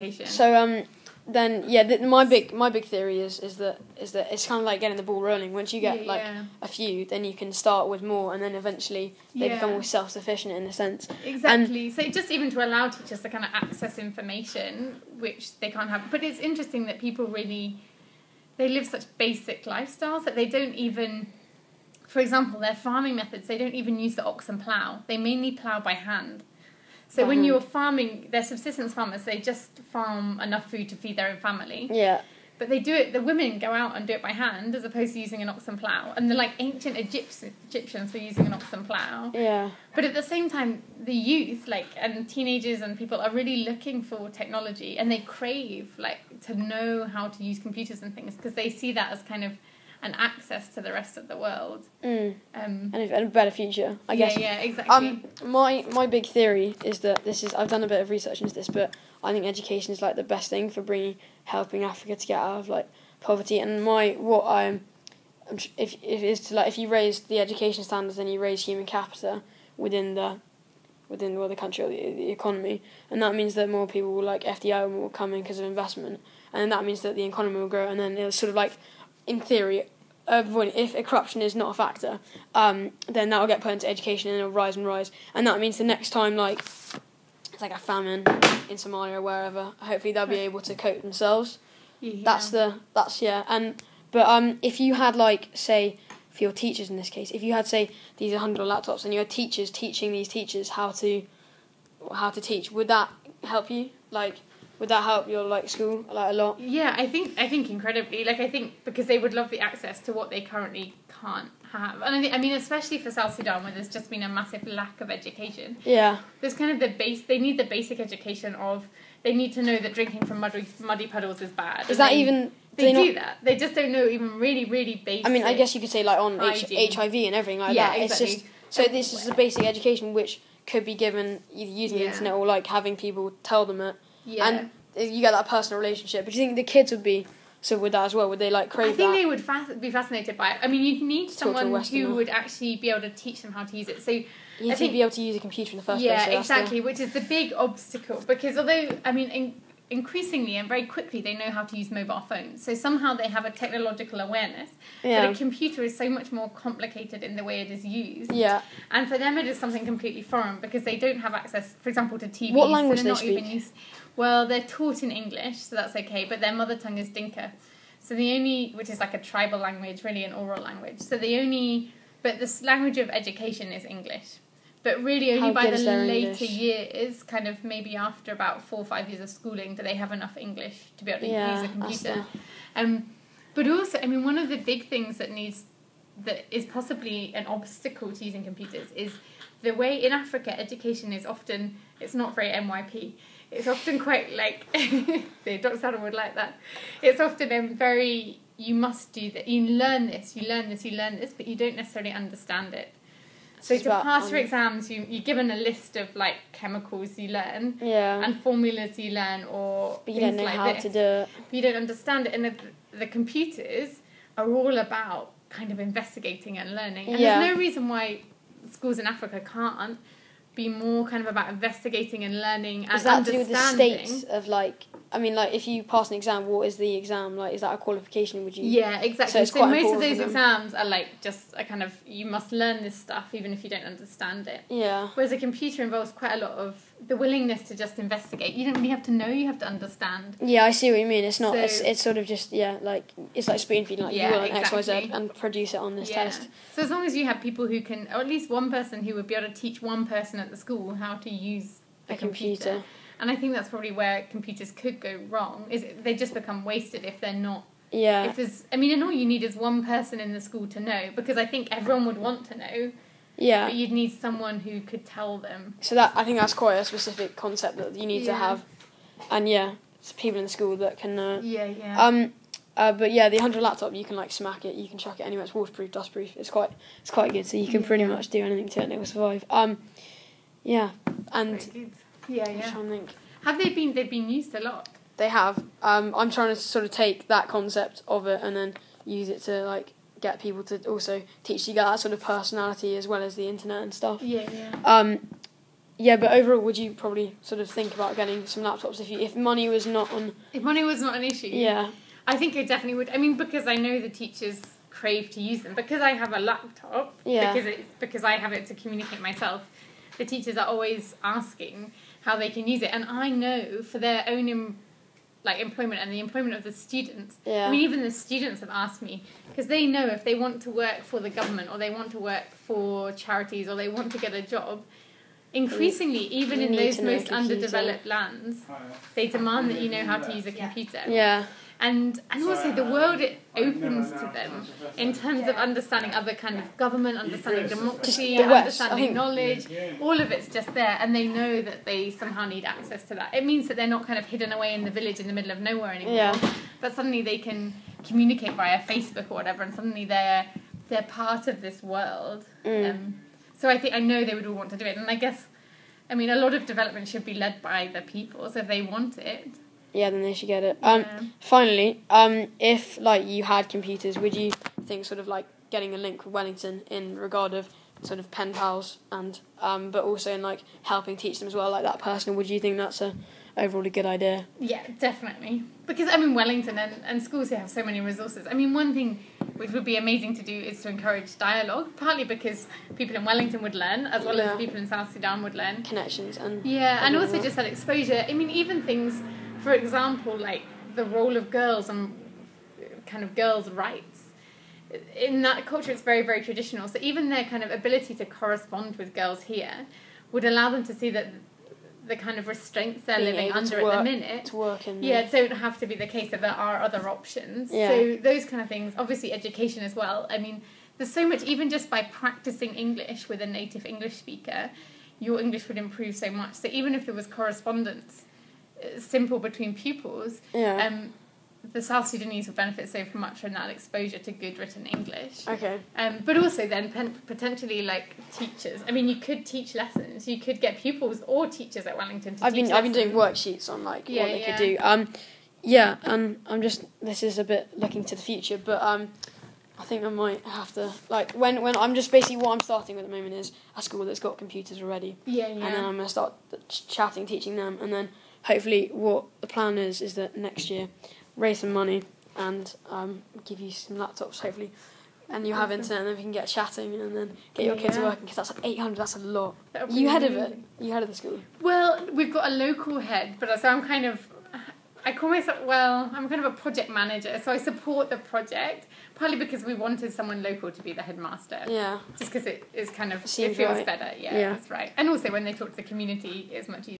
So then my big theory is that it's kind of like getting the ball rolling. Once you get a few, then you can start with more, and then eventually they become more self-sufficient in a sense. Exactly. So just even to allow teachers to kind of access information which they can't have. But it's interesting that people really, they live such basic lifestyles that they don't even, for example, their farming methods, they don't even use the ox and plough. They mainly plough by hand. So when you're farming, they're subsistence farmers, they just farm enough food to feed their own family. Yeah. But they do it, the women go out and do it by hand as opposed to using an ox and plough. And the ancient Egyptians were using an ox and plough. Yeah. But at the same time, the youth, and teenagers and people are really looking for technology, and they crave, to know how to use computers and things, because they see that as kind of an access to the rest of the world. And a better future, I guess. Yeah, exactly. My big theory is that I've done a bit of research into this, but I think education is the best thing for helping Africa to get out of poverty. And if you raise the education standards, then you raise human capital within the country or the economy, and that means that more people will FDI will come in because of investment, and then that means that the economy will grow, and then it'll sort of in theory, if corruption is not a factor, then that will get put into education and it'll rise and rise. And that means the next time, it's a famine in Somalia or wherever, hopefully they'll be able to cope themselves. Yeah. But if you had, say, for your teachers in this case, if you had, say, these 100 laptops and you had teachers teaching these teachers how to teach, would that help you? Would that help your school a lot? Yeah, I think incredibly. I think because they would love the access to what they currently can't have, and I mean especially for South Sudan, where there's just been a massive lack of education. Yeah, there's kind of they need the basic education of, they need to know that drinking from muddy puddles is bad. Is that even? They do that. They just don't know even really, really basic. I mean, I guess you could say on HIV and everything like that. Exactly. It's just this is the basic education which could be given either using the internet or having people tell them it. Yeah. And you get that personal relationship. But do you think the kids would be so with that as well? Would they crave that? I think they would be fascinated by it. I mean, you'd need someone who would actually be able to teach them how to use it. So you need to be able to use a computer in the first place. Yeah, exactly, which is the big obstacle. Because although, I mean, increasingly and very quickly they know how to use mobile phones. So somehow they have a technological awareness. Yeah. But a computer is so much more complicated in the way it is used. Yeah. And for them it is something completely foreign because they don't have access, for example, to TV. What language so they're do not they speak? Even used. Well, they're taught in English, so that's okay, but their mother tongue is Dinka. So which is a tribal language, really an oral language. So but this language of education is English. But really only by the later years, kind of maybe after about 4 or 5 years of schooling, do they have enough English to be able to use a computer. But also, I mean, one of the big things that is possibly an obstacle to using computers is the way in Africa education is often, it's not very NYP. It's often quite Dr. Saddle would like that. It's often very, you must do that. You learn this, but you don't necessarily understand it. So to pass your exams, you're given a list of chemicals you learn, and formulas you learn, but you don't know how to do it. But you don't understand it, and the computers are all about kind of investigating and learning. And there's no reason why schools in Africa can't be more kind of about investigating and learning and understanding. Is that to do with the state of if you pass an exam, what is the exam? Is that a qualification? Would you? Yeah, exactly. So most of those exams are just a kind of, you must learn this stuff even if you don't understand it. Yeah. Whereas a computer involves quite a lot of the willingness to just investigate. You don't really have to know, you have to understand. Yeah, I see what you mean. It's not. It's sort of just it's like spoon feeding. You will X, Y, Z and produce it on this test. So as long as you have people who can, or at least one person who would be able to teach one person at the school how to use a computer. And I think that's probably where computers could go wrong, is they just become wasted if they're not. Yeah. And all you need is one person in the school to know, because I think everyone would want to know. Yeah. But you'd need someone who could tell them. So I think that's quite a specific concept that you need to have. And it's people in the school that can know. Yeah. But the 100 laptop, you can smack it, you can chuck it anywhere. It's waterproof, dustproof. It's quite good. So you can pretty much do anything to it and it will survive. Yeah. And yeah. I'm trying to think. They've been used a lot. They have. I'm trying to sort of take that concept of it and then use it to get people to also teach you that sort of personality as well as the internet and stuff. Yeah. Yeah, but overall, would you probably sort of think about getting some laptops if money was not on... If money was not an issue? Yeah. I think I definitely would. I mean, because I know the teachers crave to use them. Because I have a laptop, because I have it to communicate myself, the teachers are always asking how they can use it. And I know for their own employment and the employment of the students. Yeah. I mean, even the students have asked me, because they know if they want to work for the government or they want to work for charities or they want to get a job, increasingly, even in those most underdeveloped lands, they demand that you know how to use a computer. Yeah. And also the world it opens to them in terms of understanding other kind of government, understanding democracy, understanding knowledge, all of it's just there, and they know that they somehow need access to that. It means that they're not kind of hidden away in the village in the middle of nowhere anymore, but suddenly they can communicate via Facebook or whatever, and suddenly they're part of this world. So I know they would all want to do it, and I guess, I mean, a lot of development should be led by the people, so if they want it... Yeah, then they should get it. Finally, if you had computers, would you think sort of getting a link with Wellington in regard of sort of pen pals and but also in helping teach them as well, that person? Would you think that's overall a good idea? Yeah, definitely. Because I mean, Wellington and schools here have so many resources. I mean, one thing which would be amazing to do is to encourage dialogue, partly because people in Wellington would learn, as well as people in South Sudan would learn. Connections and... Yeah, and also just that exposure. I mean, even things... For example, the role of girls and kind of girls' rights. In that culture, it's very, very traditional. So even their kind of ability to correspond with girls here would allow them to see that the kind of restraints they're living under at the minute don't have to be the case, that there are other options. Yeah. So those kind of things, obviously education as well. I mean, there's so much, even just by practicing English with a native English speaker, your English would improve so much. So even if there was correspondence... simple between pupils, the South Sudanese would benefit so much from that exposure to good written English. Okay. But also then potentially teachers. I mean, you could teach lessons. You could get pupils or teachers at Wellington to teach lessons. I've been doing worksheets on what they could do. I'm just, this is a bit looking to the future, but I think I might have to when I'm just basically what I'm starting with at the moment is a school that's got computers already. And then I'm gonna start teaching them, and then. Hopefully, what the plan is that next year, raise some money and give you some laptops, hopefully, and you have internet, and then we can get chatting, and then get your kids working, because that's 800, that's a lot. You head of it? You head of the school? Well, we've got a local head, but so I'm kind of... I call myself, I'm kind of a project manager, so I support the project, partly because we wanted someone local to be the headmaster. Yeah. Just because it is kind of... It feels better, that's right. And also when they talk to the community, it's much easier.